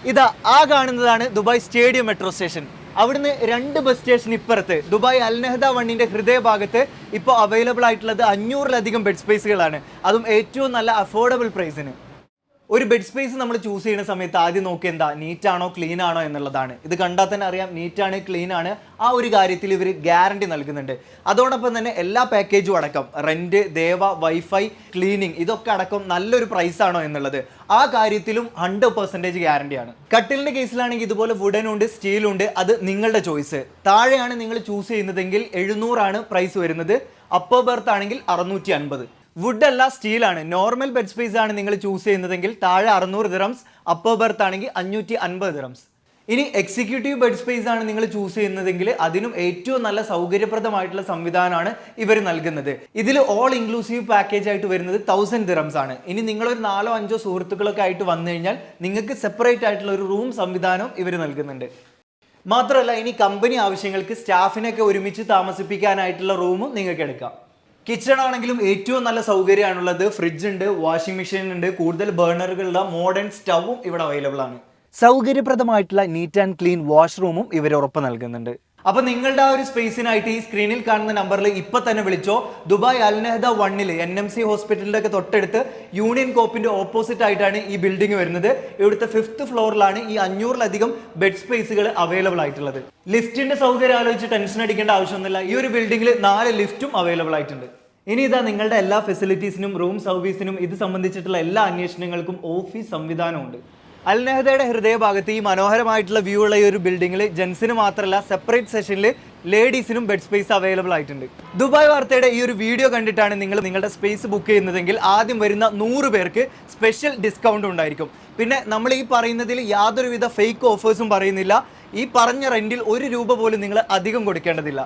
ഇതാ ആ കാണുന്നതാണ് ദുബായ് സ്റ്റേഡിയം മെട്രോ സ്റ്റേഷൻ. അവിടുന്ന് 2 ബസ് സ്റ്റേഷൻ ഇപ്പുറത്ത് ദുബായ് അൽനഹദ വണ്ണിന്റെ ഹൃദയഭാഗത്ത് ഇപ്പോൾ അവൈലബിൾ ആയിട്ടുള്ളത് 500-ലധികം ബെഡ് സ്പേസുകളാണ്. അതും ഏറ്റവും നല്ല അഫോർഡബിൾ പ്രൈസിന്. ഒരു ബെഡ് സ്പേസ് നമ്മൾ ചൂസ് ചെയ്യുന്ന സമയത്ത് ആദ്യം നോക്കി എന്താ നീറ്റ് ആണോ ക്ലീൻ ആണോ എന്നുള്ളതാണ്. ഇത് കണ്ടാൽ തന്നെ അറിയാം നീറ്റ് ആണ് ക്ലീൻ ആണ്. ആ ഒരു കാര്യത്തിൽ ഇവർ ഗ്യാരണ്ടി നൽകുന്നുണ്ട്. അതോടൊപ്പം തന്നെ എല്ലാ പാക്കേജും അടക്കം റെന്റ്, ദേവ, വൈഫൈ, ക്ലീനിങ് ഇതൊക്കെ അടക്കം നല്ലൊരു പ്രൈസ് ആണോ എന്നുള്ളത് ആ കാര്യത്തിലും 100% ഗ്യാരണ്ടിയാണ്. കട്ടിലിന്റെ കേസിലാണെങ്കിൽ ഇതുപോലെ വുഡൻ ഉണ്ട്, സ്റ്റീലുണ്ട്. അത് നിങ്ങളുടെ ചോയ്സ്. താഴെയാണ് നിങ്ങൾ ചൂസ് ചെയ്യുന്നതെങ്കിൽ 700 ആണ് പ്രൈസ് വരുന്നത്. അപ്പർ ബെർത്ത് ആണെങ്കിൽ 650. വുഡ് അല്ല സ്റ്റീലാണ്. നോർമൽ ബെഡ് സ്പേസ് ആണ് നിങ്ങൾ ചൂസ് ചെയ്യുന്നതെങ്കിൽ താഴെ 600 ദിറംസ്, അപ്പർ ബെർത്ത് ആണെങ്കിൽ 550 ദിറംസ്. ഇനി എക്സിക്യൂട്ടീവ് ബെഡ് സ്പേസ് ആണ് നിങ്ങൾ ചൂസ് ചെയ്യുന്നതെങ്കിൽ അതിനും ഏറ്റവും നല്ല സൗകര്യപ്രദമായിട്ടുള്ള സംവിധാനമാണ് ഇവർ നൽകുന്നത്. ഇതിൽ ഓൾ ഇൻക്ലൂസീവ് പാക്കേജ് ആയിട്ട് വരുന്നത് 1000 ദിറംസ് ആണ്. ഇനി നിങ്ങളൊരു 4-5 സുഹൃത്തുക്കളൊക്കെ ആയിട്ട് വന്നു കഴിഞ്ഞാൽ നിങ്ങൾക്ക് സെപ്പറേറ്റ് ആയിട്ടുള്ള ഒരു റൂം സംവിധാനം ഇവർ നൽകുന്നുണ്ട്. മാത്രമല്ല ഇനി കമ്പനി ആവശ്യങ്ങൾക്ക് സ്റ്റാഫിനൊക്കെ ഒരുമിച്ച് താമസിപ്പിക്കാനായിട്ടുള്ള റൂമും നിങ്ങൾക്ക് എടുക്കാം. കിച്ചൺ ആണെങ്കിലും ഏറ്റവും നല്ല സൗകര്യമാണുള്ളത്. ഫ്രിഡ്ജ് ഉണ്ട്, വാഷിംഗ് മെഷീൻ ഉണ്ട്, കൂടുതൽ ബേർണറുകളുടെ മോഡേൺ സ്റ്റവും ഇവിടെ അവൈലബിൾ ആണ്. സൗകര്യപ്രദമായിട്ടുള്ള നീറ്റ് ആൻഡ് ക്ലീൻ വാഷ്റൂമും ഇവർ ഉറപ്പ് നൽകുന്നുണ്ട്. അപ്പൊ നിങ്ങളുടെ ആ ഒരു സ്പേസിനായിട്ട് ഈ സ്ക്രീനിൽ കാണുന്ന നമ്പറിൽ ഇപ്പൊ തന്നെ വിളിച്ചോ. ദുബായ് അൽനഹദ വണ്ണിൽ NMC ഹോസ്പിറ്റലിന്റെ ഒക്കെ തൊട്ടടുത്ത് യൂണിയൻ കോപ്പിന്റെ ഓപ്പോസിറ്റ് ആയിട്ടാണ് ഈ ബിൽഡിംഗ് വരുന്നത്. ഇവിടുത്തെ 5th ഫ്ലോറിലാണ് ഈ 500-ലധികം ബെഡ് സ്പേസുകൾ അവൈലബിൾ ആയിട്ടുള്ളത്. ലിഫ്റ്റിന്റെ സൗകര്യം ആലോചിച്ച് ടെൻഷൻ അടിക്കേണ്ട ആവശ്യമൊന്നുമില്ല. ഈ ഒരു ബിൽഡിംഗിൽ 4 ലിഫ്റ്റും അവൈലബിൾ ആയിട്ടുണ്ട്. ഇനി ഇതാ നിങ്ങളുടെ എല്ലാ ഫെസിലിറ്റീസിനും റൂം സർവീസിനും ഇത് സംബന്ധിച്ചിട്ടുള്ള എല്ലാ അന്വേഷണങ്ങൾക്കും ഓഫീസ് സംവിധാനമുണ്ട്. അൽനഹദയുടെ ഹൃദയഭാഗത്ത് ഈ മനോഹരമായിട്ടുള്ള വ്യൂ ഉള്ള ഈ ഒരു ബിൽഡിംഗിൽ ജെൻസിന് മാത്രമല്ല സെപ്പറേറ്റ് സെഷനിൽ ലേഡീസിനും ബെഡ് സ്പേസ് അവൈലബിൾ ആയിട്ടുണ്ട്. ദുബായ് വാർത്തയുടെ ഈ ഒരു വീഡിയോ കണ്ടിട്ടാണ് നിങ്ങൾ നിങ്ങളുടെ സ്പേസ് ബുക്ക് ചെയ്യുന്നതെങ്കിൽ ആദ്യം വരുന്ന 100 പേർക്ക് സ്പെഷ്യൽ ഡിസ്കൗണ്ട് ഉണ്ടായിരിക്കും. പിന്നെ നമ്മൾ ഈ പറയുന്നതിൽ യാതൊരുവിധ ഫേക്ക് ഓഫേഴ്സും പറയുന്നില്ല. ഈ പറഞ്ഞ റെന്റിൽ 1 രൂപ പോലും നിങ്ങൾ അധികം കൊടുക്കേണ്ടതില്ല.